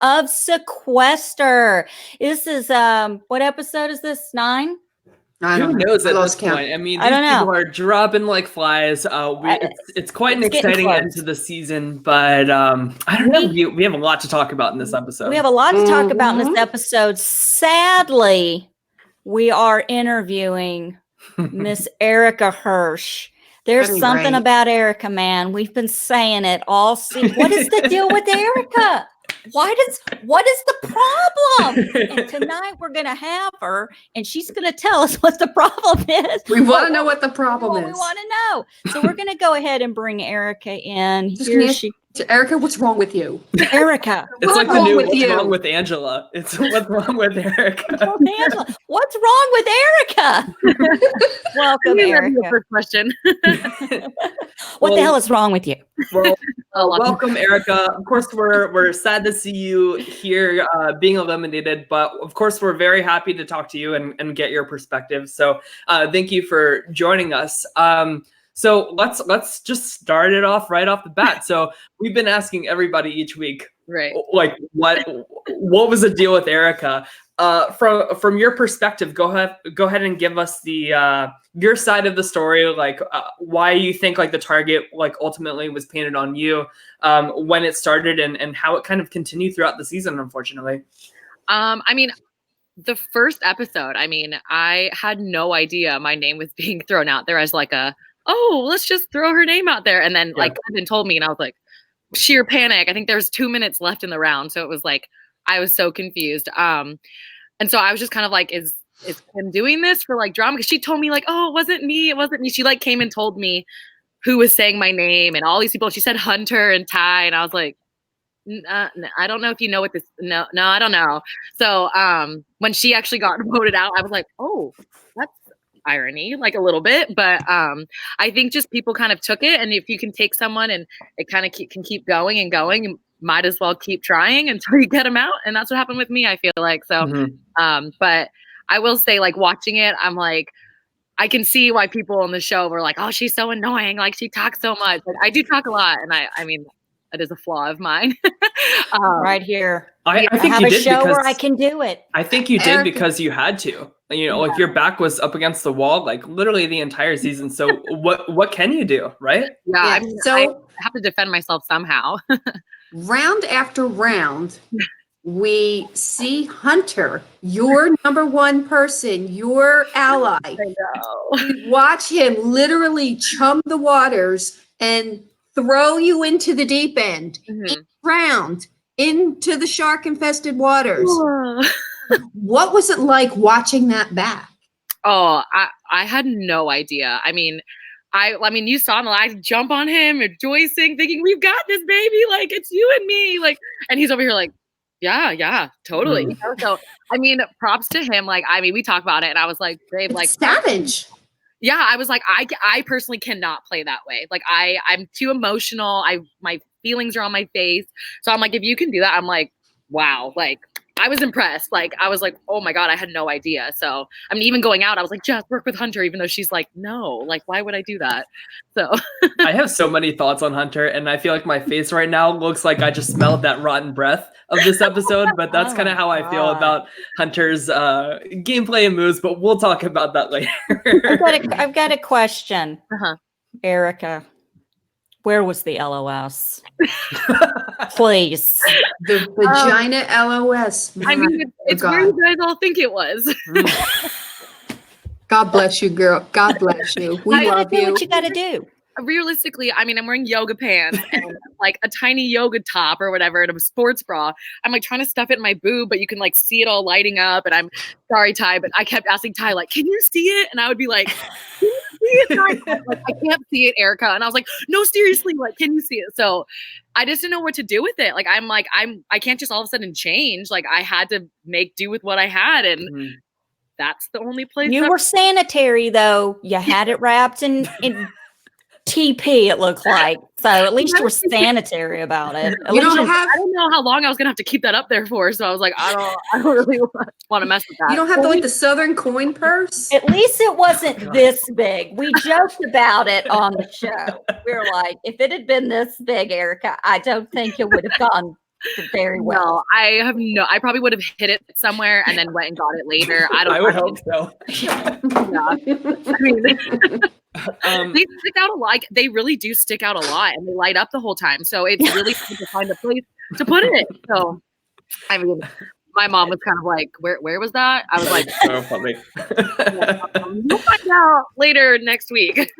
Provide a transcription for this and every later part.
of Sequester. This is what episode is this? 9? Who knows at this point? I mean, these people are dropping like flies. It's quite an exciting end to the season, but I don't know. We have a lot to talk about in this episode. We have a lot to talk about in this episode. Sadly, we are interviewing Miss Erica Hersh. There's something about Erica, man. We've been saying it all season. What is the deal with Erica? What is the problem? And tonight we're going to have her, and she's going to tell us what the problem is. We want to know what the problem is. We want to know. So we're going to go ahead and bring Erica in. Erica, what's wrong with you? Erica. It's like the new what's wrong with Angela. It's what's wrong with Erica. Angela, what's wrong with Erica? Welcome, Erica. First question. What the hell is wrong with you? Well, welcome, Erica. Of course, we're sad to see you here being eliminated, but of course, we're very happy to talk to you and get your perspective. So thank you for joining us. So let's just start it off right off the bat. So we've been asking everybody each week, right? Like what was the deal with Erica? From your perspective, go ahead and give us the your side of the story. Like why you think like the target like ultimately was painted on you, when it started and how it kind of continued throughout the season. Unfortunately, I mean, the first episode. I mean, I had no idea my name was being thrown out there as like let's just throw her name out there. And then like Kevin told me and I was like, sheer panic. I think there's 2 minutes left in the round. So it was like, I was so confused. And so I was just kind of like, is Kim doing this for like drama? Because she told me like, oh, it wasn't me. She like came and told me who was saying my name and all these people. She said Hunter and Ty. And I was like, I don't know if you know what this, no, I don't know. So when she actually got voted out, I was like, oh, that's irony, like a little bit, but I think just people kind of took it, and if you can take someone and it kind of can keep going and going, you might as well keep trying until you get them out, and that's what happened with me. I feel like so. But I will say, like watching it, I'm like, I can see why people on the show were like, "Oh, she's so annoying! Like she talks so much." Like, I do talk a lot, and I mean, that is a flaw of mine. Right here, I think have you a did show because where I can do it. I think you did because you had to. You know, like your back was up against the wall, like literally the entire season. So what can you do, right? Yeah, I mean, so I have to defend myself somehow. Round after round, we see Hunter, your number one person, your ally. I know. We watch him literally chum the waters and throw you into the deep end. Each round into the shark-infested waters. What was it like watching that back? Oh, I had no idea. I mean, you saw me. I jump on him, rejoicing, thinking, "We've got this, baby! Like it's you and me!" Like, and he's over here like, "Yeah, totally." You know? So, I mean, props to him. Like, I mean, we talked about it, and I was like, "Babe, like savage." Yeah, I was like, I personally cannot play that way. Like, I'm too emotional. My feelings are on my face. So I'm like, if you can do that, I'm like, wow, like. I was impressed. Like, I was like, oh my God, I had no idea. So, I mean, even going out, I was like, just work with Hunter, even though she's like, no, like, why would I do that? So I have so many thoughts on Hunter, and I feel like my face right now looks like I just smelled that rotten breath of this episode, but that's kind of how I feel about Hunter's gameplay and moves, but we'll talk about that later. I've got a question, Erica. Where was the LOS? Please. The vagina LOS. I mean, it's where you guys all think it was. God bless you, girl. God bless you. We love you. What you got to do? Realistically, I mean, I'm wearing yoga pants and like a tiny yoga top or whatever and a sports bra. I'm like trying to stuff it in my boob, but you can like see it all lighting up. And I'm sorry, Ty, but I kept asking Ty, like, can you see it? And I would be like, can you see it? Like, I can't see it, Erica. And I was like, no, seriously, like, can you see it? So I just didn't know what to do with it. Like, I can't just all of a sudden change. Like, I had to make do with what I had. And that's the only place. You were sanitary, though. You had it wrapped in TP, it looked like. So at least you were sanitary about it. I don't know how long I was gonna have to keep that up there for. So I was like, I don't really want to mess with that. You don't have the Southern coin purse? At least it wasn't this big. We joked about it on the show. We were like, if it had been this big, Erica, I don't think it would have gone very well. No, I probably would have hid it somewhere and then went and got it later. I would hope so. Yeah. I mean, they stick out a lot. Like, they really do stick out a lot, and they light up the whole time. So it's really hard to find a place to put it. So, I mean, my mom was kind of like, where was that? I was like, so funny. We'll find out later next week.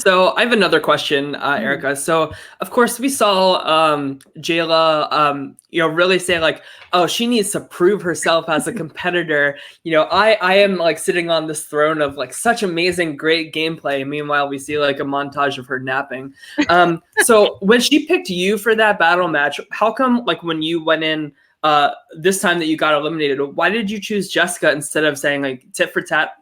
So I have another question, Erica. So of course we saw Jayla, really say like, oh, she needs to prove herself as a competitor. I am like sitting on this throne of like such amazing, great gameplay. Meanwhile, we see like a montage of her napping. So when she picked you for that battle match, how come like when you went in this time that you got eliminated, why did you choose Jessica instead of saying like tit for tat,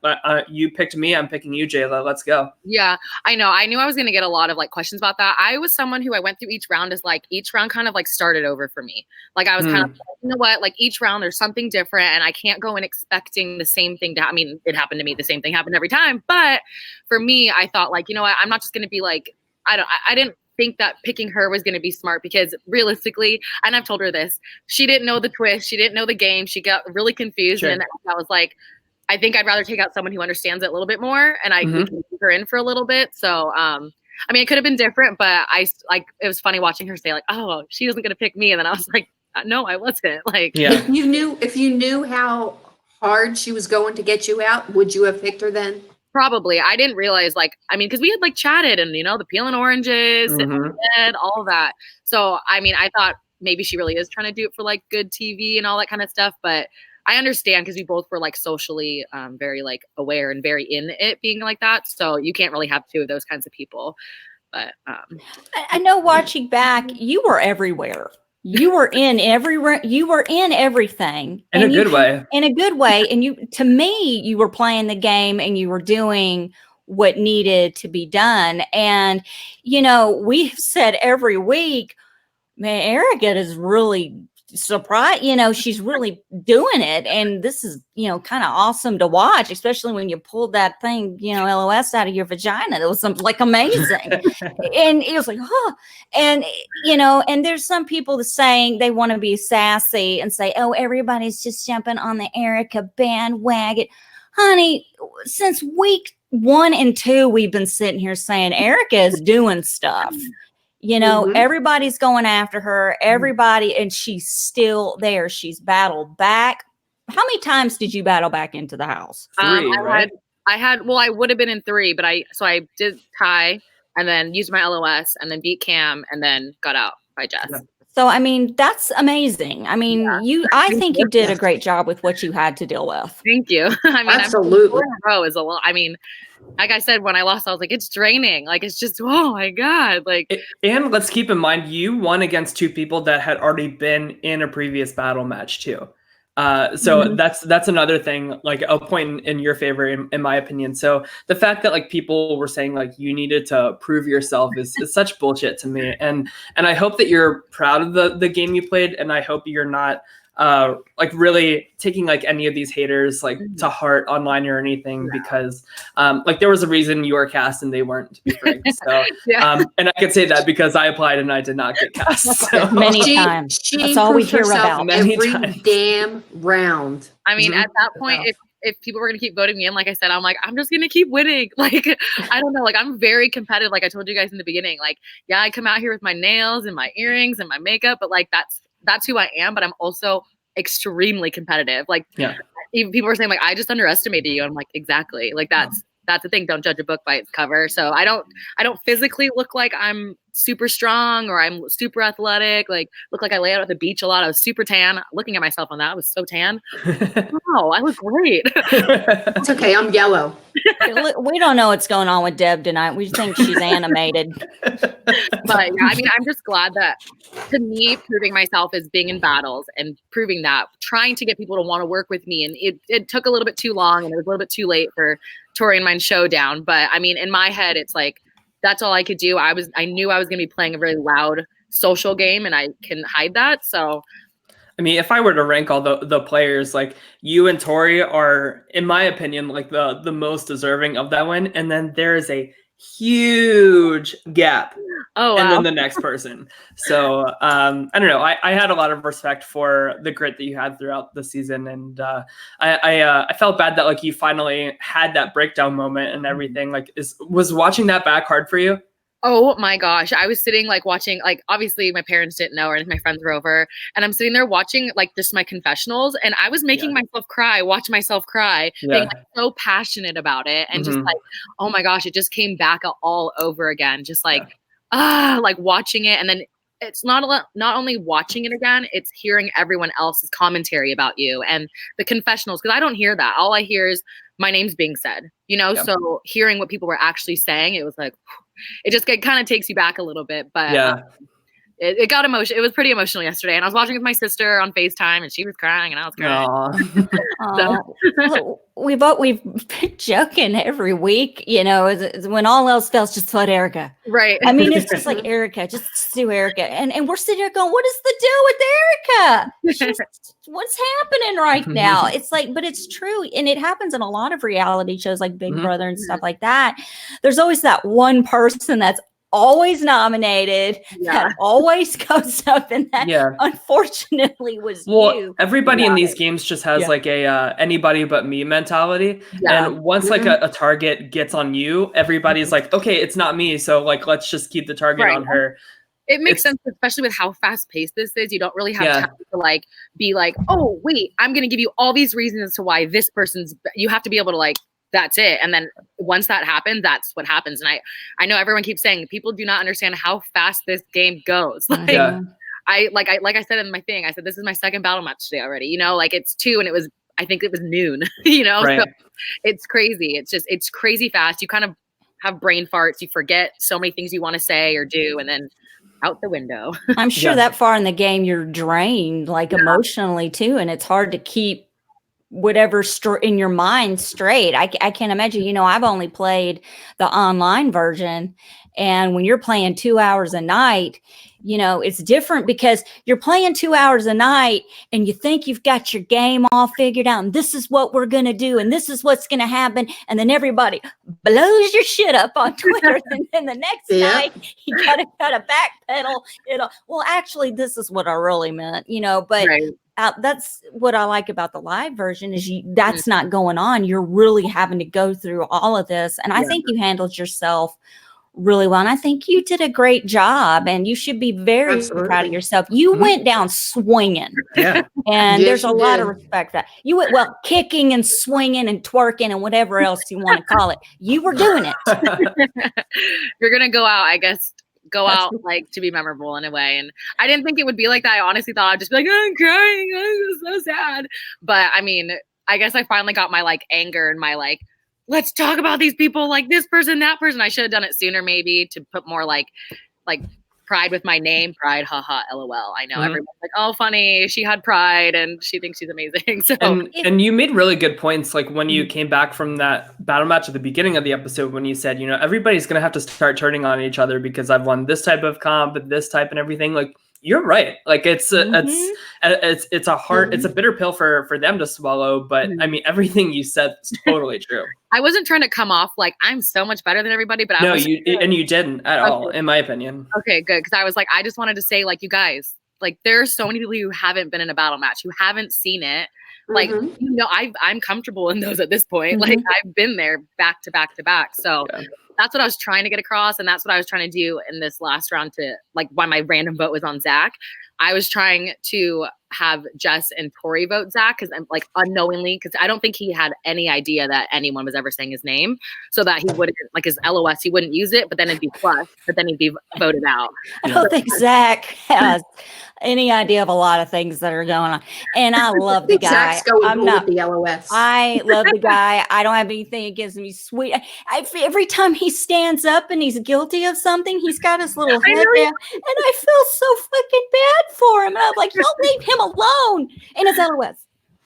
you picked me, I'm picking you, Jayla, let's go? Yeah, I know. I knew I was going to get a lot of like questions about that. I was someone who I went through each round as like each round kind of like started over for me. Like I was kind of like, you know what, like each round there's something different and I can't go in expecting the same thing to I mean, it happened to me. The same thing happened every time. But for me, I thought like, you know what, I'm not just going to be like, I didn't think that picking her was going to be smart because realistically, and I've told her this, she didn't know the twist. She didn't know the game. She got really confused. Sure. And I was like, I think I'd rather take out someone who understands it a little bit more and we can keep her in for a little bit. So, I mean, it could have been different, but it was funny watching her say like, oh, she wasn't going to pick me. And then I was like, no, I wasn't. Like, yeah. If you knew how hard she was going to get you out, would you have picked her then? Probably. I didn't realize because we had like chatted and, the peeling oranges and all of that. So, I mean, I thought maybe she really is trying to do it for like good TV and all that kind of stuff. But I understand because we both were like socially very like aware and very in it being like that. So you can't really have two of those kinds of people. But I know watching back, you were everywhere. You were in everything in a good way. In a good way. And to me, you were playing the game and you were doing what needed to be done. And, we've said every week, man, Erica is really surprised, she's really doing it. And this is, kind of awesome to watch, especially when you pulled that thing, LOS out of your vagina. It was something like amazing. And it was like, huh. And, and there's some people saying they want to be sassy and say, oh, everybody's just jumping on the Erica bandwagon. Honey, since week 1 and 2, we've been sitting here saying Erica is doing stuff. Everybody's going after her, everybody, and she's still there. She's battled back. How many times did you battle back into the house? 3, right? I would have been in 3, but I did tie and then used my LOS and then beat Cam and then got out by Jess. Yeah. So, I mean, that's amazing. I mean, I think you did a great job with what you had to deal with. Thank you. I mean, absolutely. 4 in a row is a lot. I mean, like I said, when I lost, I was like, it's draining. Like, it's just, oh my God. And let's keep in mind, you won against 2 people that had already been in a previous battle match too. So that's another thing, like a point in your favor, in my opinion. So the fact that like people were saying like you needed to prove yourself is such bullshit to me. And I hope that you're proud of the game you played. And I hope you're not like really taking like any of these haters like to heart online or anything, because like there was a reason you were cast and they weren't, to be frank. So and I could say that because I applied and I did not get cast. So. Many times. That's all we hear about. Every damn round. I mean, at that point, if people were going to keep voting me in, like I said, I'm like, I'm just going to keep winning. Like, I don't know. Like, I'm very competitive. Like I told you guys in the beginning, like, yeah, I come out here with my nails and my earrings and my makeup, but like, that's who I am. But I'm also extremely competitive. Like, even people were saying like, I just underestimated you. I'm like, exactly. Like that's the thing. Don't judge a book by its cover. So I don't physically look like I'm super strong or I'm super athletic. Like, look like I lay out at the beach a lot. I was super tan. Looking at myself on that, I was so tan. Wow, I look great. It's okay. I'm yellow. We don't know what's going on with Deb tonight. We think she's animated. But yeah, I mean, I'm just glad that, to me, proving myself is being in battles and proving that, trying to get people to want to work with me. And it took a little bit too long and it was a little bit too late for Tori and mine showdown. But I mean, in my head, it's like, that's all I could do. I knew I was going to be playing a very loud social game and I can hide that. So, I mean, if I were to rank all the players, like you and Tori are, in my opinion, like the most deserving of that win. And then there is a huge gap. Oh, wow. And then the next person. So I don't know. I had a lot of respect for the grit that you had throughout the season, and I felt bad that like you finally had that breakdown moment and everything. Like, was watching that back hard for you? Oh my gosh. I was sitting like watching, like obviously my parents didn't know, or my friends were over, and I'm sitting there watching like just my confessionals, and I was making myself cry, watch myself cry, being like so passionate about it, and just like, oh my gosh, it just came back all over again. Just like, like watching it, and then it's not only watching it again, it's hearing everyone else's commentary about you and the confessionals, because I don't hear that. All I hear is my name's being said, you know? So hearing what people were actually saying, it was like, it just kind of takes you back a little bit, but it got emotional. It was pretty emotional yesterday, and I was watching with my sister on FaceTime, and she was crying, and I was crying. So, we've been joking every week, you know, when all else fails, just let Erica. Right. I mean, it's just like Erica, just do Erica, and we're sitting here going, what is the deal with Erica? What's happening right now? It's like, but it's true, and it happens in a lot of reality shows like Big Brother and stuff like that. There's always that one person that's always nominated, that always goes up, and that unfortunately was you. Everybody in these games just has like a anybody but me mentality, and once like a target gets on you, everybody's like, okay, it's not me, so like let's just keep the target on her. It makes sense, especially with how fast paced this is. You don't really have time to like be like, oh wait, I'm gonna give you all these reasons as to why this person's. You have to be able to like, that's it. And then once that happens, that's what happens. And I know everyone keeps saying people do not understand how fast this game goes. Like I said in my thing, I said, this is my second battle match today already, you know, like it's 2 and I think it was noon, you know, so it's crazy. It's crazy fast. You kind of have brain farts. You forget so many things you want to say or do, and then out the window. I'm sure that far in the game, you're drained like emotionally too. And it's hard to keep whatever in your mind straight. I can't imagine, you know, I've only played the online version, and when you're playing 2 hours a night, you know, it's different because you're playing 2 hours a night and you think you've got your game all figured out, and this is what we're going to do, and this is what's going to happen. And then everybody blows your shit up on Twitter. And then the next night you got to backpedal. Well, actually, this is what I really meant, you know, but that's what I like about the live version is that's not going on. You're really having to go through all of this. And I think you handled yourself really well. And I think you did a great job, and you should be very proud of yourself. You went down swinging. And there's a lot of respect for that. You went, kicking and swinging and twerking and whatever else you want to call it. You were doing it. You're going to go out, I guess, like to be memorable in a way. And I didn't think it would be like that. I honestly thought I'd just be like, I'm crying, I'm so sad. But I mean, I guess I finally got my like anger and my like, let's talk about these people, like this person, that person. I should have done it sooner, maybe, to put more like pride with my name. Pride, haha, LOL. I know everyone's like, oh, funny, she had pride and she thinks she's amazing. So and you made really good points, like when you came back from that battle match at the beginning of the episode, when you said, you know, everybody's gonna have to start turning on each other because I've won this type of comp and this type and everything. Like, you're right. Like it's a hard, it's a bitter pill for them to swallow. But I mean, everything you said is totally true. I wasn't trying to come off like I'm so much better than everybody, but you didn't at all, in my opinion. Okay, good. Because I was like, I just wanted to say, like, you guys, like, there are so many people who haven't been in a battle match, who haven't seen it. Like, you know, I'm comfortable in those at this point. Like, I've been there back to back to back. So that's what I was trying to get across. And that's what I was trying to do in this last round to, like, why my random vote was on Zach. I was trying to have Jess and Tori vote Zach because I'm like unknowingly, because I don't think he had any idea that anyone was ever saying his name, so that he wouldn't, like his LOS, he wouldn't use it, but then it'd be plus, but then he'd be voted out. I don't think Zach has any idea of a lot of things that are going on. And I love the guy. Zach's going with the LOS. I love the guy. I don't have anything against him. He's sweet. Every time he stands up and he's guilty of something, he's got his little head down, and I feel so fucking bad for him. And I'm like, y'all leave him alone. And it's LOS.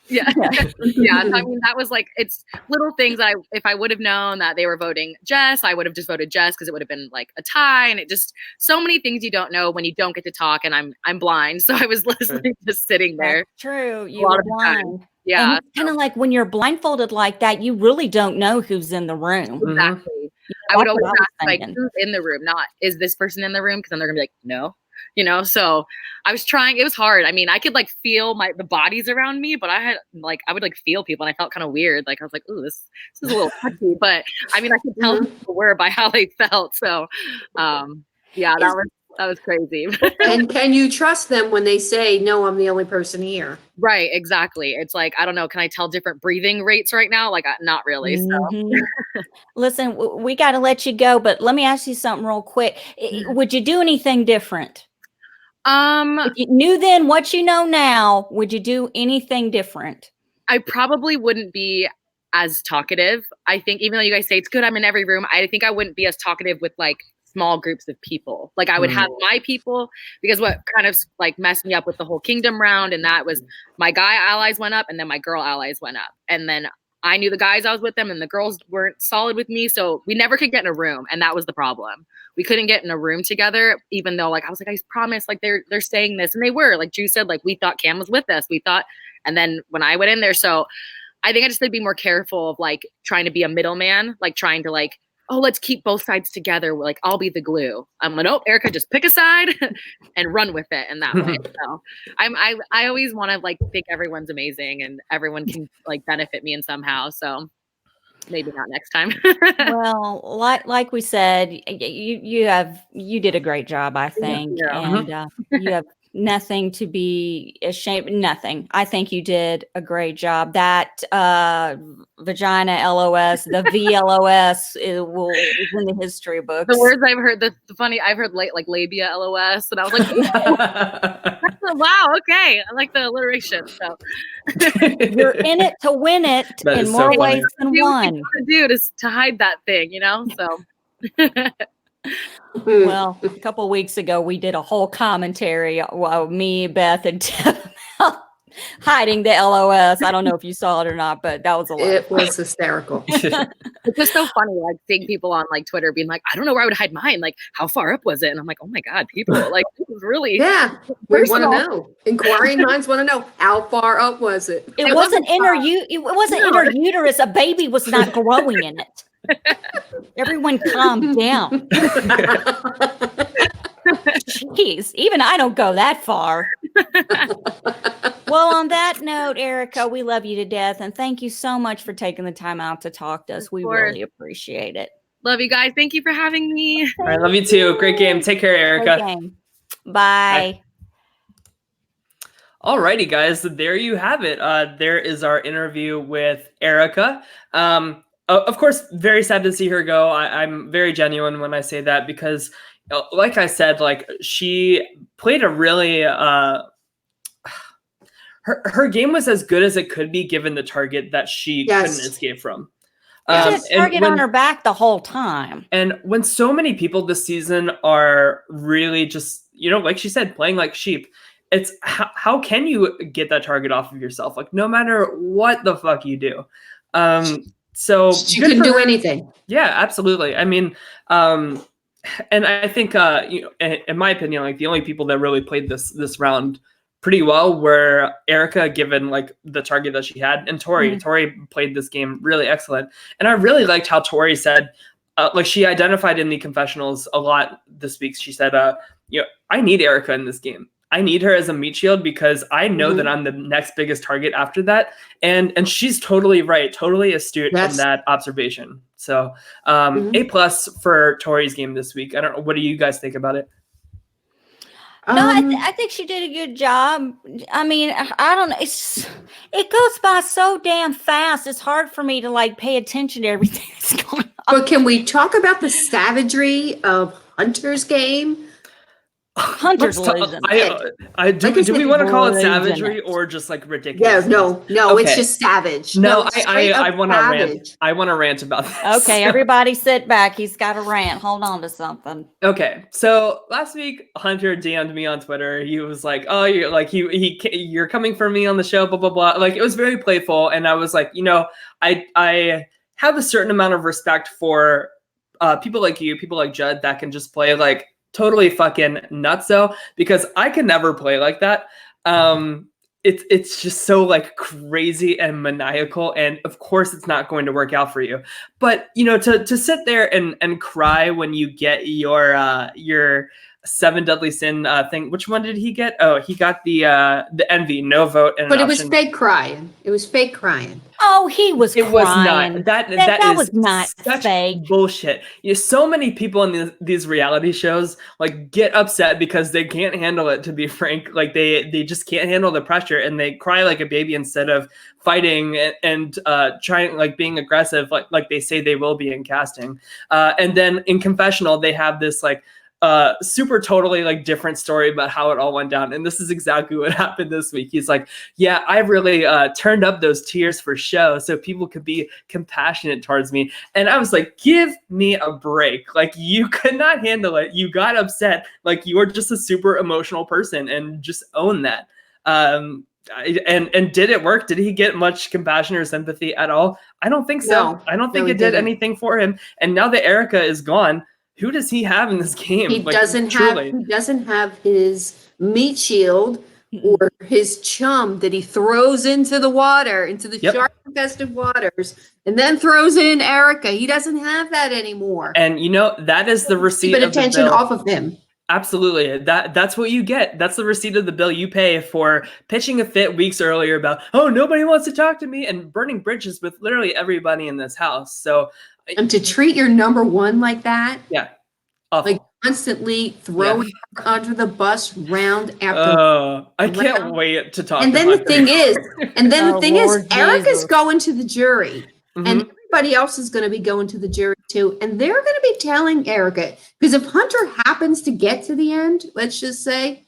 Yeah. I mean, that was like, it's little things that if I would have known that they were voting Jess, I would have just voted Jess because it would have been like a tie. And it just, so many things you don't know when you don't get to talk, and I'm blind. So I was listening, just sitting there. That's true. You were blind. Yeah. Kind of like when you're blindfolded like that, you really don't know who's in the room. Exactly. I would That's always what I was ask, like, thinking. who's in the room, not is this person in the room? Because then they're gonna be like, no, you know. So I was trying. It was hard. I mean, I could like feel the bodies around me, but I would like feel people, and I felt kind of weird. Like I was like, ooh, this is a little touchy. But I mean, I could tell who people were by how they felt. So, yeah, that was crazy. And can you trust them when they say, no, I'm the only person here? Right, exactly. It's like, I don't know, can I tell different breathing rates right now? Like, not really. So, Mhm. Listen, we got to let you go, but let me ask you something real quick. Would you do anything different? If you knew then what you know now, would you do anything different? I probably wouldn't be as talkative. I think even though you guys say it's good, I'm in every room, I think I wouldn't be as talkative with like small groups of people. Like I would have my people, because what kind of like messed me up with the whole kingdom round, and that was my guy allies went up and then my girl allies went up. And then I knew the guys I was with them and the girls weren't solid with me. So we never could get in a room. And that was the problem. We couldn't get in a room together, even though like I was like, I promise, like they're saying this. And they were, like Drew said, like we thought Cam was with us. We thought, and then when I went in there, so I think I just need to be more careful of like trying to be a middleman, like trying to like, oh, let's keep both sides together. Like I'll be the glue. I'm like, oh, Erica, just pick a side and run with it in that way. So I always want to like think everyone's amazing and everyone can like benefit me in somehow. So maybe not next time. Well, like we said, you did a great job, I think, and you have nothing to be ashamed. Nothing. I think you did a great job. That vagina LOS, the VLOS, is in the history books. The words I've heard, the funny, I've heard like labia LOS, and I was like, wow, okay, I like the alliteration. So you're in it to win it in more ways than one. To do to hide that thing, you know. So. Well, a couple of weeks ago, we did a whole commentary, me, Beth, and Tim, hiding the LOS. I don't know if you saw it or not, but that was a lot. It was hysterical. It's just so funny, like seeing people on like Twitter being like, I don't know where I would hide mine. Like, how far up was it? And I'm like, oh my God, people like this is really we want to know. Inquiring minds want to know, how far up was it? It wasn't interuterus. A baby was not growing in it. Everyone calm down. Jeez, even I don't go that far. Well, on that note, Erica, we love you to death. And thank you so much for taking the time out to talk to us. We really appreciate it. Love you guys. Thank you for having me. All right, love you too. Great game. Take care, Erica. Great game. Bye. Alrighty, guys. There you have it. There is our interview with Erica. Of course, very sad to see her go. I'm very genuine when I say that because, like I said, like she played a really her game was as good as it could be given the target that she couldn't escape from. She had a target on her back the whole time. And when so many people this season are really just, like she said, playing like sheep, it's how can you get that target off of yourself? Like no matter what the fuck you do. So she couldn't do anything. Yeah, absolutely. I mean, and I think, in my opinion, like the only people that really played this round pretty well were Erica, given like the target that she had, and Tori. Mm-hmm. Tori played this game really excellent, and I really liked how Tori said, like she identified in the confessionals a lot this week. She said, I need Erica in this game. I need her as a meat shield because I know that I'm the next biggest target after that. And she's totally right, totally astute in that observation. So A+ for Tori's game this week. I don't know. What do you guys think about it? No, I think she did a good job. I mean, I don't know. It goes by so damn fast. It's hard for me to like pay attention to everything that's going on. But can we talk about the savagery of Hunter's game? Hunter's losing. Do we want to call it savagery or just like ridiculous? Yeah, no, okay. It's just savage. No, I want to rant. I want to rant about this. Okay, everybody sit back. He's got a rant. Hold on to something. Okay, so last week Hunter DM'd me on Twitter. He was like, "Oh, you're like you're coming for me on the show." Blah blah blah. Like it was very playful, and I was like, I have a certain amount of respect for people like you, people like Judd that can just play like totally fucking nutso, because I can never play like that. it's just so like crazy and maniacal, and of course it's not going to work out for you. But to sit there and cry when you get your 7 deadly sin thing. Which one did he get? Oh, he got the envy, no vote, and but it was fake crying. It was fake crying. Oh, he was It crying. was not. That was not such fake bullshit. So many people in these reality shows like get upset because they can't handle it, to be frank. Like they just can't handle the pressure, and they cry like a baby instead of fighting and trying, like being aggressive like they say they will be in casting. And then in confessional they have this like super totally like different story about how it all went down. And this is exactly what happened this week. He's like, yeah, I really turned up those tears for show so people could be compassionate towards me. And I was like, give me a break. Like, you could not handle it. You got upset. Like, you were just a super emotional person, and just own that. And did it work? Did he get much compassion or sympathy at all? I don't think so. No, I don't think no, it did anything for him. And now that Erica is gone, who does he have in this game? He doesn't have his meat shield or his chum that he throws into the water, into the shark-infested waters, and then throws in Erica. He doesn't have that anymore. And that is the receipt. Keep attention off of him. Absolutely. That's what you get. That's the receipt of the bill you pay for pitching a fit weeks earlier about, oh, nobody wants to talk to me, and burning bridges with literally everybody in this house. So, and to treat your number one like that, awful. like constantly throwing her under the bus round after. I can't wait to talk. And then the thing is, Erica's going to the jury, Mm-hmm. and everybody else is going to be going to the jury too, and they're going to be telling Erica, because if Hunter happens to get to the end, let's just say,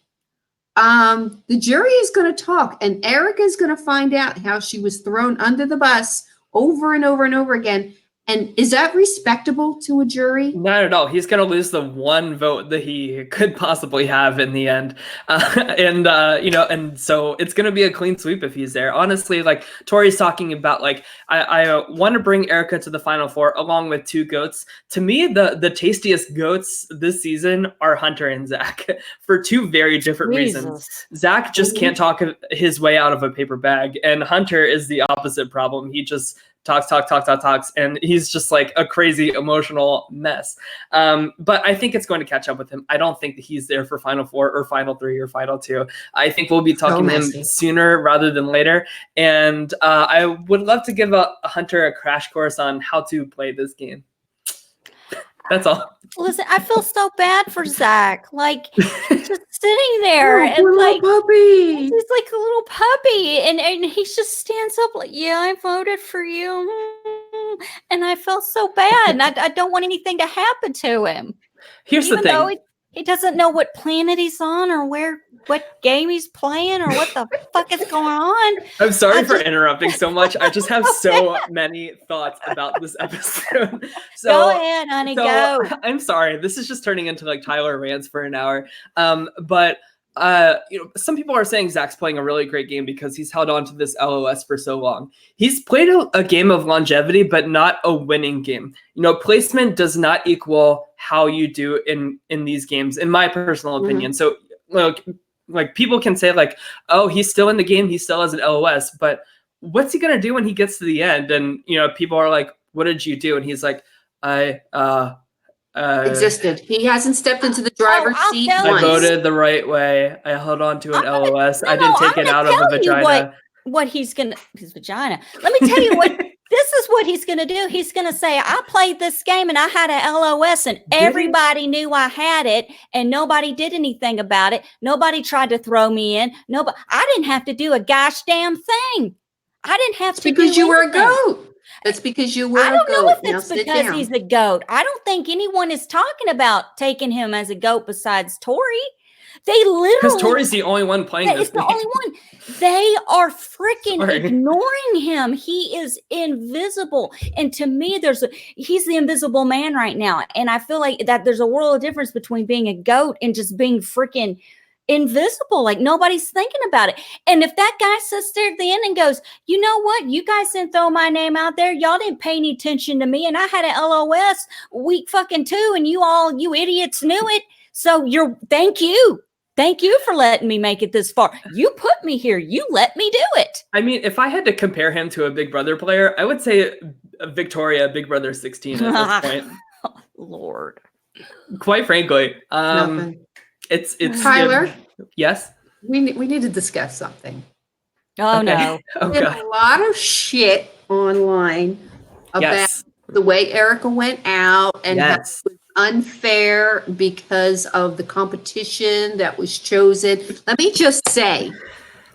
the jury is going to talk, and Erica is going to find out how she was thrown under the bus over and over and over again. And is that respectable to a jury? Not at all. He's going to lose the one vote that he could possibly have in the end. And so it's going to be a clean sweep if he's there. Honestly, like Tori's talking about, like, I want to bring Erica to the Final Four along with 2 goats. To me, the tastiest goats this season are Hunter and Zach for 2 very different reasons. Zach just can't talk his way out of a paper bag, and Hunter is the opposite problem. He just talks, and he's just like a crazy emotional mess. But I think it's going to catch up with him. I don't think that he's there for Final Four or Final 3 or Final 2. I think we'll be talking to him sooner rather than later. And I would love to give a Hunter a crash course on how to play this game. That's all. Listen, I feel so bad for Zach. Like, he's just sitting there and like puppy. He's like a little puppy, and he just stands up like, yeah, I voted for you, and I felt so bad, and I don't want anything to happen to him. Here's the thing. Though he doesn't know what planet he's on or what game he's playing or what the fuck is going on. I'm sorry for interrupting so much. I just have so many thoughts about this episode. So go ahead, honey, go. I'm sorry. This is just turning into like Tyler rants for an hour. But some people are saying Zach's playing a really great game because he's held on to this LOS for so long. He's played a game of longevity, but not a winning game. Placement does not equal how you do in these games, in my personal opinion. So like people can say like, oh, he's still in the game, he still has an LOS, but what's he gonna do when he gets to the end? And people are like, what did you do? And he's like, I existed. He hasn't stepped into the driver's seat once. I voted the right way. I held on to an LOS. I didn't take it out of a vagina. What his vagina. Let me tell you what. This is what he's going to do. He's going to say, I played this game and I had an LOS and everybody knew I had it and nobody did anything about it. Nobody tried to throw me in. I didn't have to do a gosh damn thing. I didn't have to do because you anything. were a goat. That's because you were a goat. I don't know if it's because he's a goat. I don't think anyone is talking about taking him as a goat besides Tori. They literally, because Tori's the only one playing this. It's the only one. They are freaking ignoring him. He is invisible, and to me, he's the invisible man right now. And I feel like that there's a world of difference between being a goat and just being freaking invisible. Like nobody's thinking about it. And if that guy sits there at the end and goes, you know what? You guys didn't throw my name out there. Y'all didn't pay any attention to me, and I had an LOS week fucking 2, and you idiots knew it. So thank you. Thank you for letting me make it this far. You put me here. You let me do it. I mean, if I had to compare him to a Big Brother player, I would say Victoria, Big Brother 16 at this point. Lord. Quite frankly, it's Tyler. Yes. We need to discuss something. Oh no. There's a lot of shit online about the way Erica went out and how it was unfair because of the competition that was chosen. Let me just say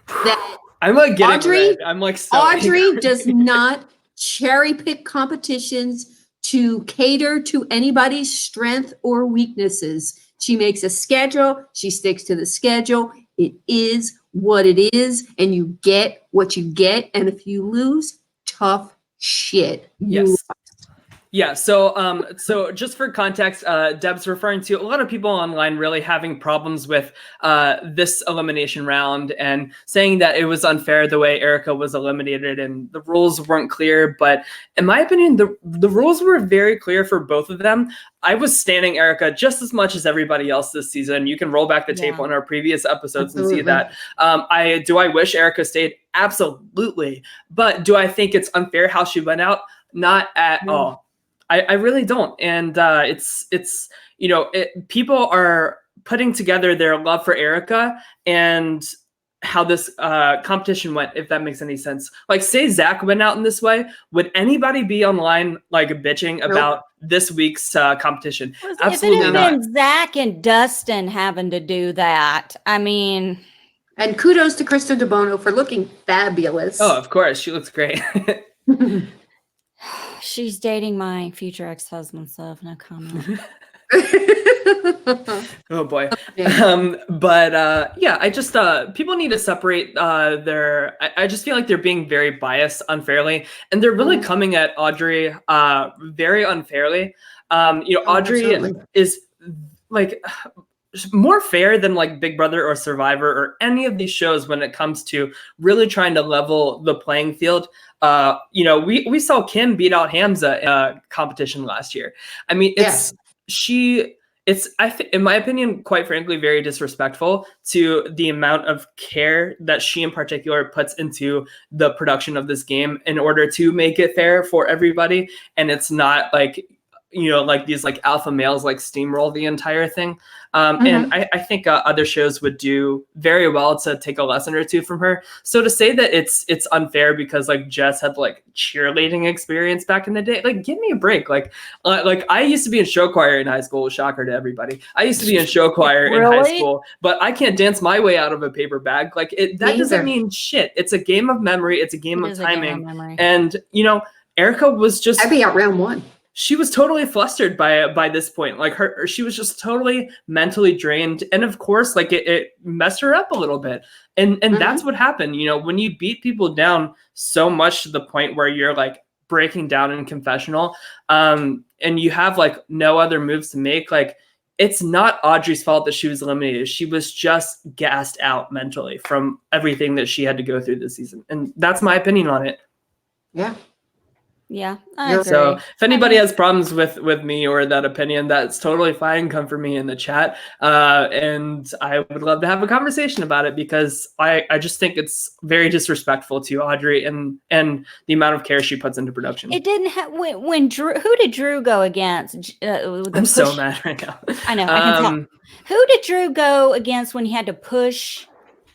that I'm like getting red. I'm like so Audrey angry. does not cherry pick competitions to cater to anybody's strength or weaknesses. She makes a schedule. She sticks to the schedule. It is what it is, and you get what you get. And if you lose, tough shit. Yes. Yeah. So just for context, Deb's referring to a lot of people online really having problems with this elimination round and saying that it was unfair the way Erica was eliminated and the rules weren't clear. But in my opinion, the rules were very clear for both of them. I was standing Erica just as much as everybody else this season. You can roll back the tape on our previous episodes and see that. I wish Erica stayed? Absolutely. But do I think it's unfair how she went out? Not at all. I really don't. And it's people are putting together their love for Erica and how this competition went, if that makes any sense. Like, say Zach went out in this way, would anybody be online like bitching about this week's competition? Absolutely if it not. had been Zach and Dustin having to do that, I mean. And kudos to Krista DeBono for looking fabulous. Oh, of course. She looks great. She's dating my future ex-husband, so no comment. Oh boy. I just people need to separate I just feel like they're being very biased unfairly, and they're really coming at Audrey very unfairly. Audrey is like more fair than like Big Brother or Survivor or any of these shows when it comes to really trying to level the playing field. We saw Kim beat out Hamza in a competition last year. I mean, in my opinion, quite frankly, very disrespectful to the amount of care that she in particular puts into the production of this game in order to make it fair for everybody. And it's not like, like these like alpha males like steamroll the entire thing. And I think other shows would do very well to take a lesson or two from her. So to say that it's unfair because like Jess had like cheerleading experience back in the day, like give me a break. Like I used to be in show choir in high school. Shocker to everybody. I used to be in show choir in high school, but I can't dance my way out of a paper bag. Like that doesn't mean shit. It's a game of memory. It's a game of timing. And Erica was just. I'd be at round one. She was totally flustered by this point. Like she was just totally mentally drained. And of course, like it messed her up a little bit. And that's what happened. When you beat people down so much to the point where you're like breaking down in confessional, and you have like no other moves to make, like it's not Audrey's fault that she was eliminated. She was just gassed out mentally from everything that she had to go through this season. And that's my opinion on it. Yeah. Yeah. I agree. So if anybody has problems with me or that opinion, that's totally fine. Come for me in the chat. And I would love to have a conversation about it because I just think it's very disrespectful to Audrey and the amount of care she puts into production. It didn't have when Drew. Who did Drew go against? I'm so mad right now. I know. I can tell. Who did Drew go against when he had to push?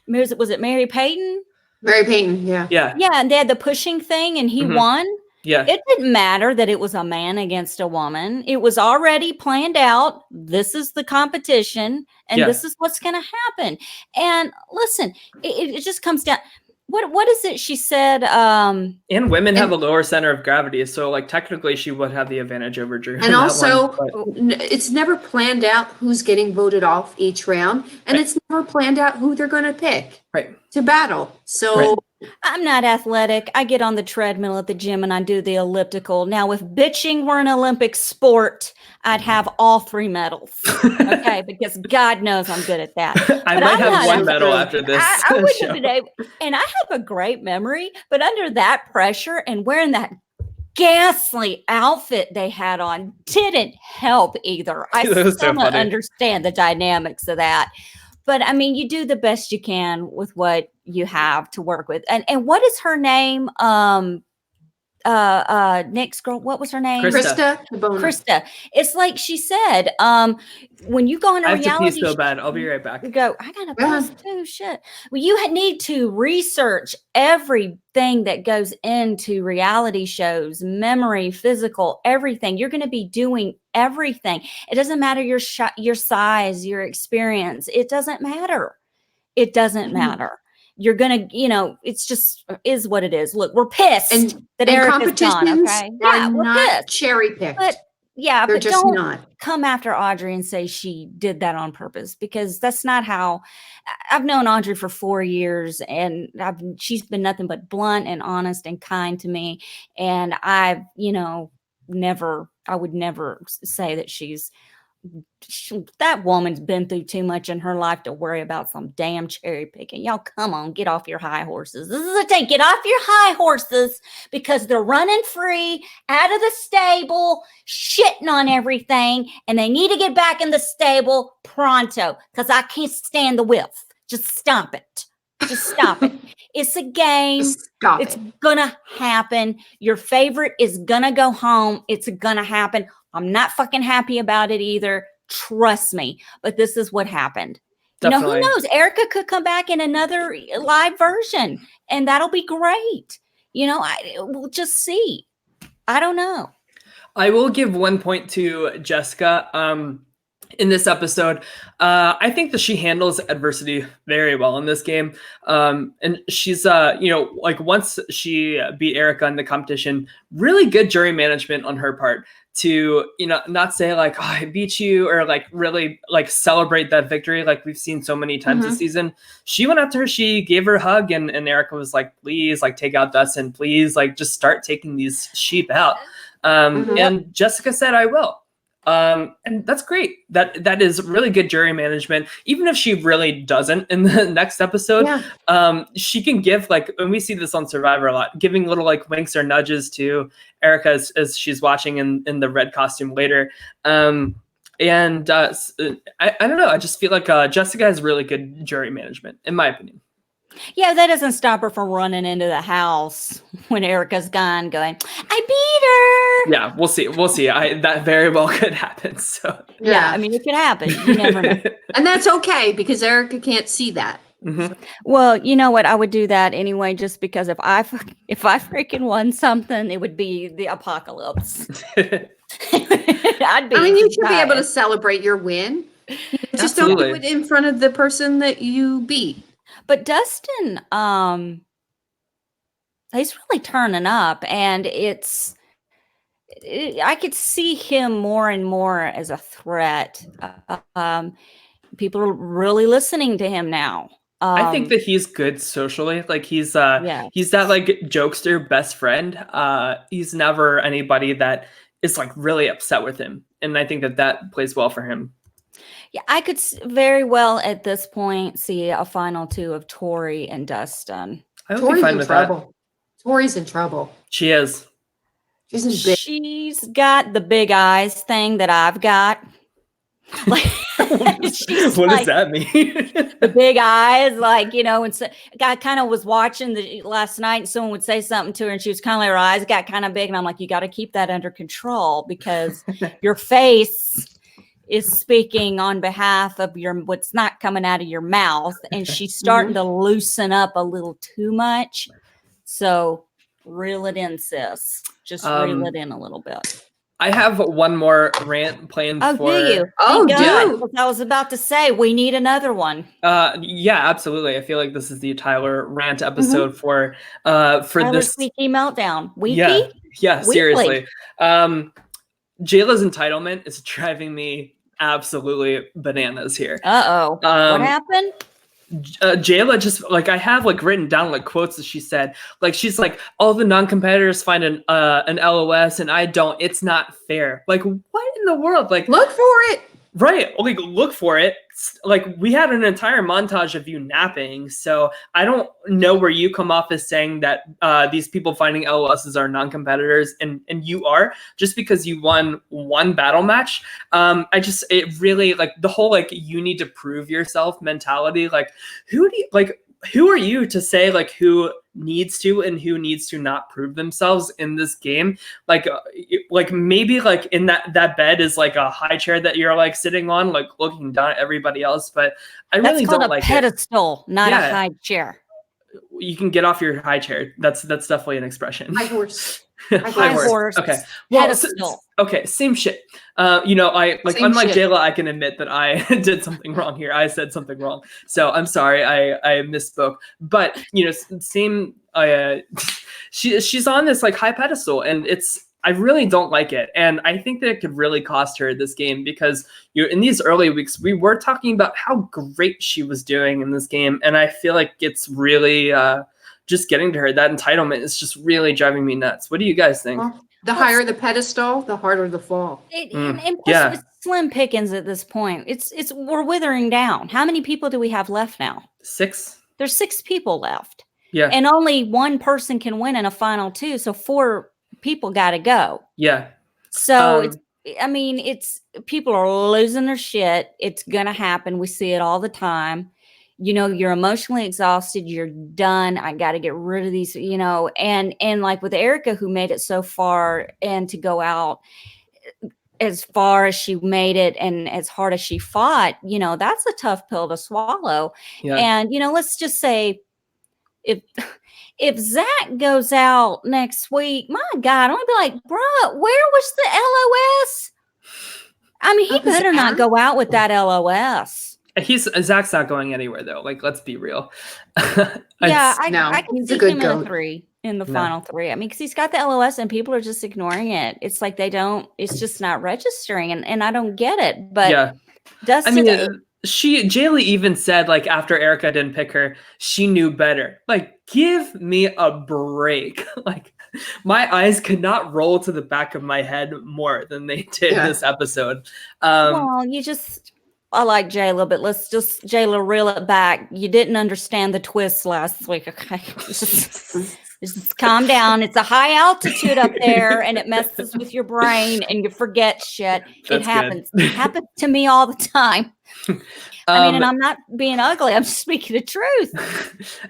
Was it Mary Payton? Mary Payton. Yeah. Yeah. Yeah, and they had the pushing thing, and he won. Yeah. It didn't matter that it was a man against a woman. It was already planned out. This is the competition, and this is what's going to happen. And listen, it just comes down. What is it she said? And women have a lower center of gravity, so like technically she would have the advantage over Drew. And also, it's never planned out who's getting voted off each round, and it's never planned out who they're going to pick to battle. So. I'm not athletic. I get on the treadmill at the gym and I do the elliptical. Now, if bitching were an Olympic sport, I'd have all 3 medals. Okay, because God knows I'm good at that. I might have 1 medal after this. I wouldn't have been able, and I have a great memory, but under that pressure and wearing that ghastly outfit they had on didn't help either. I still don't understand the dynamics of that. But I mean, you do the best you can with what you have to work with. And what is her name? Nick's girl, what was her name? Krista. Krista. It's like she said, when you go on a I have to reality pee so bad. I'll be right back. go, I gotta piss too. Shit. Well, you need to research everything that goes into reality shows, memory, physical, everything. You're going to be doing everything. It doesn't matter your size, your experience. It doesn't matter. It doesn't matter. You're gonna, it's just is what it is. Look, we're pissed that Erica's gone. Okay, yeah, we're not cherry picked. But yeah, they're but just don't not. Come after Audrey and say she did that on purpose, because that's not how. I've known Audrey for 4 years, and she's been nothing but blunt and honest and kind to me. And I would never say that that woman's been through too much in her life to worry about some damn cherry picking. Y'all, come on, get off your high horses. This is a thing. Get off your high horses, because they're running free out of the stable, shitting on everything, and they need to get back in the stable pronto, because I can't stand the whiff. Just stop it. Just stop it. It's a game. It's gonna happen. Your favorite is gonna go home. It's gonna happen. I'm not fucking happy about it either. Trust me. But this is what happened. Definitely. Who knows? Erica could come back in another live version, and that'll be great. We'll just see. I don't know. I will give 1 point to Jessica. In this episode, I think that she handles adversity very well in this game. And she's, once she beat Erica in the competition, really good jury management on her part to, not say like, oh, I beat you, or like really like celebrate that victory like we've seen so many times this season. She went up to her, she gave her a hug, and Erica was like, please, like, take out Dustin, please, like, just start taking these sheep out. And Jessica said, I will. And that's great. That is really good jury management. Even if she really doesn't in the next episode, she can give, like, and we see this on Survivor a lot, giving little like winks or nudges to Erica as she's watching in the red costume later. I don't know. I just feel like Jessica has really good jury management, in my opinion. Yeah, that doesn't stop her from running into the house when Erica's gone, going, I beat her. Yeah, we'll see. That very well could happen. So yeah, I mean, it could happen. You never know. And that's okay, because Erica can't see that. Well, you know what? I would do that anyway, just because if I freaking won something, it would be the apocalypse. You should be able to celebrate your win. Just don't do it in front of the person that you beat. But Dustin, he's really turning up, and I could see him more and more as a threat. People are really listening to him now. I think that he's good socially. Like he's that like jokester best friend. He's never anybody that is like really upset with him, and I think that plays well for him. Yeah, I could very well at this point see a final two of Tori and Dustin. I would be fine with that. Tori's in trouble. She is. She's got the big eyes thing that I've got. Like, what does that mean? The big eyes, like, and so, I kind of was watching last night, and someone would say something to her, and she was kind of like, her eyes got kind of big, and I'm like, you got to keep that under control, because your face is speaking on behalf of what's not coming out of your mouth, and she's starting to loosen up a little too much. So reel it in, sis. Just reel it in a little bit. I have one more rant planned for. Do you? Oh, do. I was about to say we need another one. Yeah, absolutely. I feel like this is the Tyler rant episode for this weekly meltdown. Yeah, seriously. Jayla's entitlement is driving me absolutely bananas here. What happened? Jayla just like, I have like written down like quotes that she said. Like, she's like, all the non-competitors find an LOS and I don't. It's not fair. Like, what in the world? Like, look for it. Right. Like, look for it. Like, we had an entire montage of you napping. So I don't know where you come off as saying that these people finding LOSs are non-competitors, and you are, just because you won one battle match. It really, like, the whole, like, you need to prove yourself mentality. Like, who are you to say, like, who needs to and who needs to not prove themselves in this game? Like maybe like in that bed is like a high chair that you're like sitting on, like looking down at everybody else. But I really don't like it. That's called a pedestal, not a high chair. You can get off your high chair. That's definitely an expression. High horse. High horse. Okay. Well, pedestal. Okay, same shit. Unlike Jayla, I can admit that I did something wrong here. I said something wrong, so I'm sorry. I misspoke. But same. She's on this like high pedestal, and I really don't like it, and I think that it could really cost her this game, because in these early weeks we were talking about how great she was doing in this game, and I feel like it's really just getting to her. That entitlement is just really driving me nuts. What do you guys think? Well, the higher the pedestal, the harder the fall. And plus, it's slim pickings at this point. We're withering down. How many people do we have left now? 6. There's 6 people left. Yeah. And only one person can win in a final 2, so 4 people got to go. Yeah. So it's people are losing their shit. It's gonna happen. We see it all the time. You're emotionally exhausted. You're done. I got to get rid of these. And like with Erica, who made it so far, and to go out as far as she made it and as hard as she fought, that's a tough pill to swallow. Yeah. And let's just say if Zach goes out next week, my God, I'm gonna be like, bruh, where was the LOS? I mean, he better not go out with that LOS. Zach's not going anywhere though. Like, let's be real. I can see him in a 3 in the final 3. I mean, because he's got the LOS and people are just ignoring it. It's like it's just not registering, and I don't get it. But Dustin, Jaylee even said, like, after Erica didn't pick her, she knew better. Like, give me a break. Like, my eyes could not roll to the back of my head more than they did this episode. I like Jayla, but let's just, Jayla, reel it back. You didn't understand the twist last week, okay? Just calm down. It's a high altitude up there, and it messes with your brain, and you forget shit. It happens. It happens to me all the time. And I'm not being ugly. I'm just speaking the truth.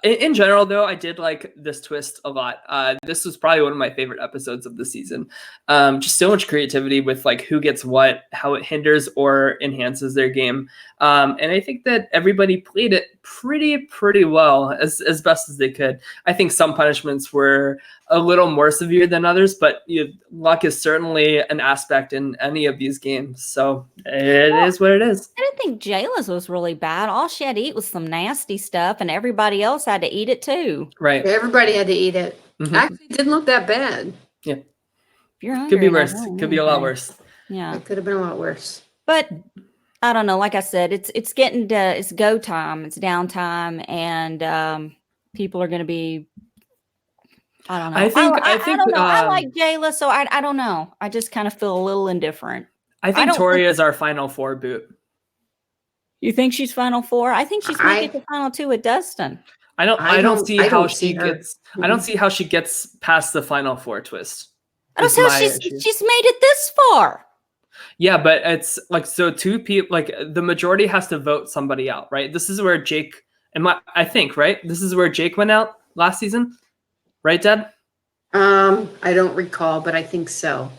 In general, though, I did like this twist a lot. This was probably one of my favorite episodes of the season. Just so much creativity with like who gets what, how it hinders or enhances their game. And I think that everybody played it pretty well, as best as they could. I think some punishments were a little more severe than others, but luck is certainly an aspect in any of these games. So it is what it is. I didn't think Jayla's was really bad. All she had to eat was some nasty stuff, and everybody else had to eat it too. Right. Everybody had to eat it. Mm-hmm. Actually, it didn't look that bad. Yeah. If you're hungry, could be worse. Could be a lot worse. Yeah. It could have been a lot worse. But I don't know. Like I said, it's getting to, it's go time. It's downtime, and people are going to be. I don't know. I don't know. I like Jayla, so I don't know. I just kind of feel a little indifferent. I think Tori is our final 4 boot. You think she's final 4? I think she's making the final 2 with Dustin. I don't see how she gets past the final 4 twist. I don't see how she's made it this far. Yeah, but it's like, so 2 people, like the majority has to vote somebody out, right? This is where Jake I think, right? This is where Jake went out last season. Right, Dad? I don't recall, but I think so.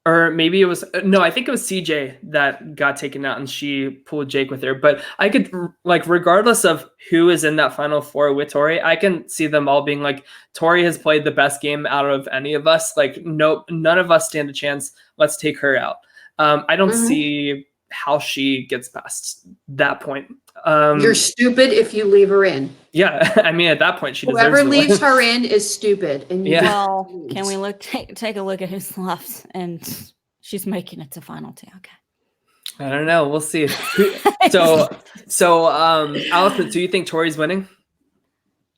Or maybe it was, no, I think it was CJ that got taken out and she pulled Jake with her. But I could, like, regardless of who is in that final 4 with Tori, I can see them all being like, Tori has played the best game out of any of us. Like, no, none of us stand a chance. Let's take her out. I don't see how she gets past that point. You're stupid if you leave her in. Yeah, I mean, at that point, she deserves whoever leaves her in is stupid. And well, can we take a look at who's left? And she's making it to final 2. Okay. I don't know. We'll see. So, Allison, do you think Tori's winning?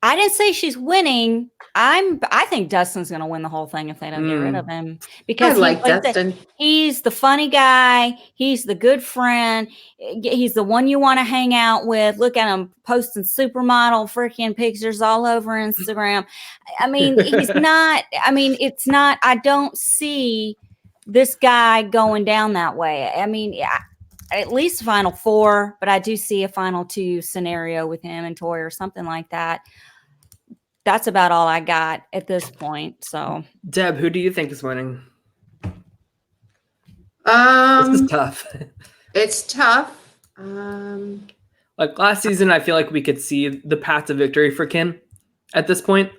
I didn't say she's winning. I think Dustin's going to win the whole thing if they don't get rid of him, because I like Dustin. He's the funny guy. He's the good friend. He's the one you want to hang out with. Look at him posting supermodel freaking pictures all over Instagram. I mean, he's not. I mean, it's not. I don't see this guy going down that way. I mean, at least Final Four, but I do see a Final Two scenario with him and Toy or something like that. That's about all I got at this point. So, Deb, who do you think is winning? This is tough. It's tough. Like last season, I feel like we could see the path to victory for Kin at this point.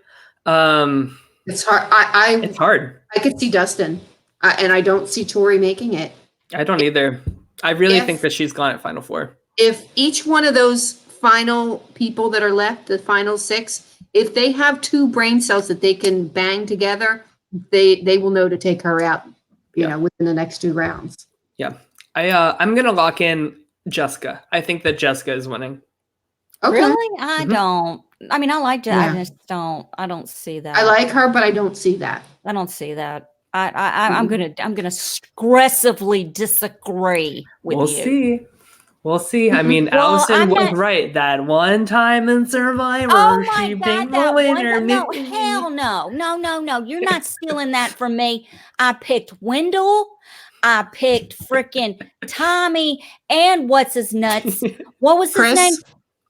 It's hard. It's hard. I could see Dustin, and I don't see Tori making it. I don't either. I really think that she's gone at Final Four. If each one of those final people that are left, the final 6, if they have 2 brain cells that they can bang together, they will know to take her out, you know, within the next 2 rounds. Yeah. I'm going to lock in Jessica. I think that Jessica is winning. Okay. Really? I don't. I mean, I like Jessica. I just don't. I don't see that. I like her, but I don't see that. I don't see that. I'm gonna aggressively disagree with you. We'll see. I mean, Allison was right. That one time in Survivor, she picked the winner. No, hell no. You're not stealing that from me. I picked Wendell. I picked freaking Tommy and what's his nuts. What was his name?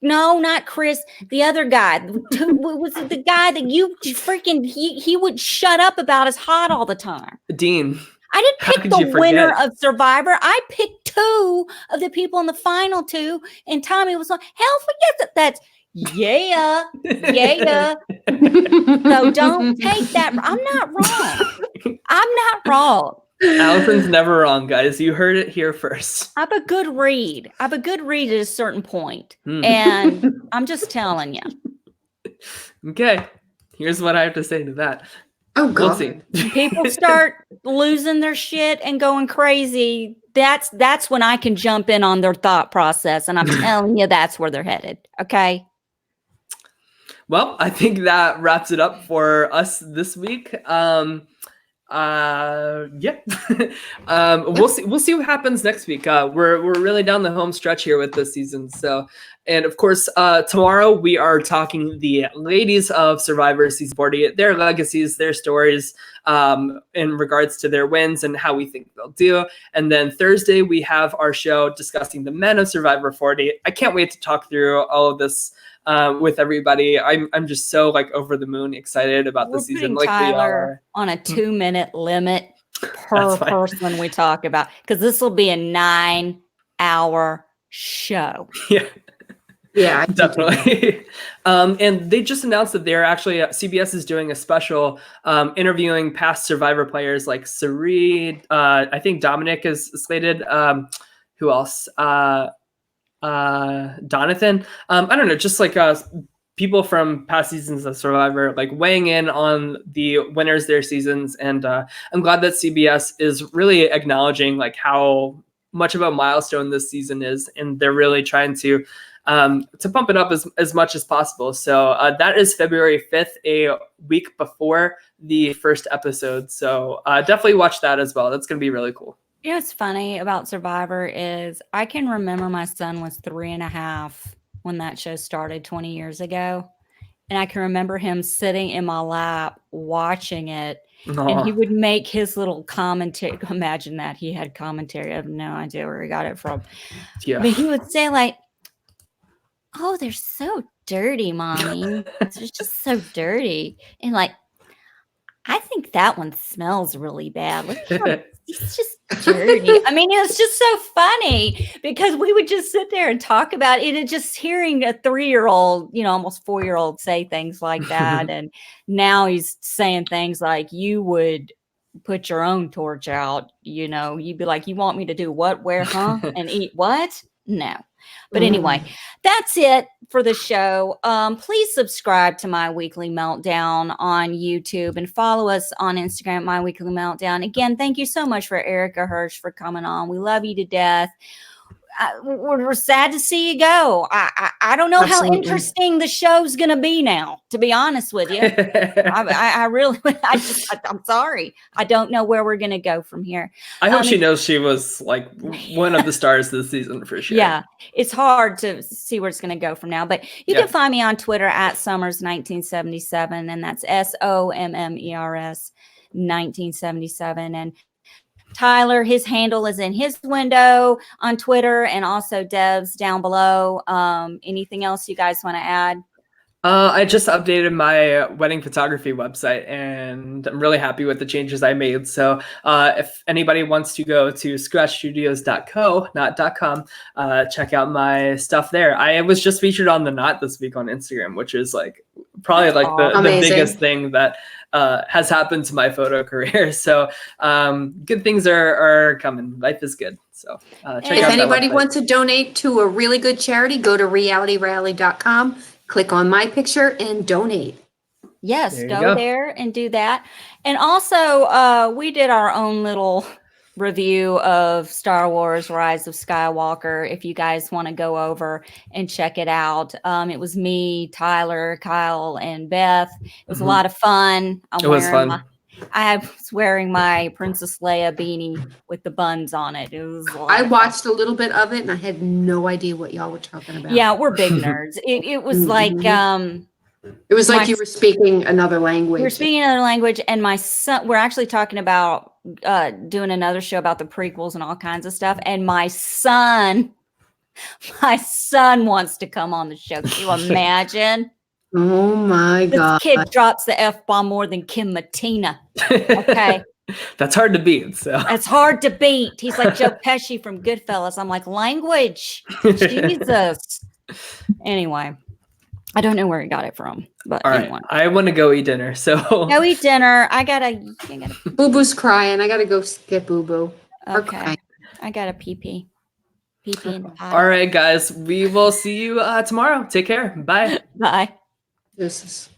No, not Chris. The other guy. Was it the guy that you freaking he would shut up about is hot all the time? Dean. I didn't pick the winner of Survivor. I picked 2 of the people in the final 2, and Tommy was like, "Hell, forget that." That's yeah. So don't take that. I'm not wrong. Allison's never wrong, guys. You heard it here first. I have a good read. at a certain point, and I'm just telling you. Okay, here's what I have to say to that. Oh, God. We'll see. People start losing their shit and going crazy. That's when I can jump in on their thought process, and I'm telling you, that's where they're headed. Okay. Well, I think that wraps it up for us this week. We'll see what happens next week. We're really down the home stretch here with this season. So, and of course, tomorrow we are talking the ladies of Survivor Season 40, their legacies, their stories, in regards to their wins and how we think they'll do. And then Thursday we have our show discussing the men of Survivor 40. I can't wait to talk through all of this with everybody. I'm just so over the moon excited about the season. Like Tyler, we are on a 2-minute limit per person we talk about, because this will be a 9-hour show. Yeah, definitely. And they just announced that they're actually CBS is doing a special interviewing past Survivor players like Sari. I think Dominic is slated. Who else? Donathan. I don't know, just people from past seasons of Survivor, weighing in on the winners their seasons. And I'm glad that CBS is really acknowledging how much of a milestone this season is, and they're really trying to pump it up as much as possible. So that is February 5th, a week before the first episode. So definitely watch that as well. That's going to be really cool. You know what's funny about Survivor is I can remember my son was 3.5 when that show started 20 years ago. And I can remember him sitting in my lap watching it. Aww. And he would make his little commentary. Imagine that. He had commentary. I have no idea where he got it from. Yeah. But he would say "Oh, they're so dirty, Mommy. They're just so dirty." And I think that one smells really bad. Look how it's just dirty. I mean, it's just so funny because we would just sit there and talk about it, and just hearing a 3-year-old, almost 4-year-old say things like that. And now he's saying things like, "You would put your own torch out. You'd be like, you want me to do what, where, huh? And eat what? No." But anyway, that's it for the show. Please subscribe to My Weekly Meltdown on YouTube and follow us on Instagram, My Weekly Meltdown. Again, thank you so much for Erica Hersh for coming on. We love you to death. we're sad to see you go. I don't know Absolutely. how interesting the show's gonna be now, to be honest with you. I really, I'm sorry. I don't know where we're gonna go from here. I hope she knows she was like one of the stars this season for sure. Yeah, it's hard to see where it's gonna go from now. But you can find me on Twitter at Summers1977, and that's SOMMERS 1977. And Tyler, his handle is in his window on Twitter, and also Deb's down below. Anything else you guys want to add? I just updated my wedding photography website, and I'm really happy with the changes I made. So if anybody wants to go to scratchstudios.co, not .com, check out my stuff there. I was just featured on The Knot this week on Instagram, which is like probably like the biggest thing that has happened to my photo career. So good things are coming. Life is good. So check out if anybody that wants to donate to a really good charity, go to realityrally.com. Click on my picture and donate. Yes, go there and do that. And also, we did our own little review of Star Wars Rise of Skywalker. If you guys want to go over and check it out. It was me, Tyler, Kyle, and Beth. It was a lot of fun. It was fun. I was wearing my Princess Leia beanie with the buns on it. It was. I watched a little bit of it, and I had no idea what y'all were talking about. Yeah, we're big nerds. It was like it was like you were speaking another language. We were speaking another language, and my son. We're actually talking about doing another show about the prequels and all kinds of stuff. And my son wants to come on the show. Can you imagine? Oh my God. This kid drops the F-bomb more than Kim Matina. Okay. That's hard to beat. So it's hard to beat. He's like Joe Pesci from Goodfellas. I'm like, language. Jesus. Anyway, I don't know where he got it from. But all anyway. Right. I want to go eat dinner. So go eat dinner. I gotta Boo Boo's crying. I gotta go get Boo Boo. Okay. I gotta pee pee. Pee pee in the pot. All right, guys. We will see you tomorrow. Take care. Bye. Bye. This is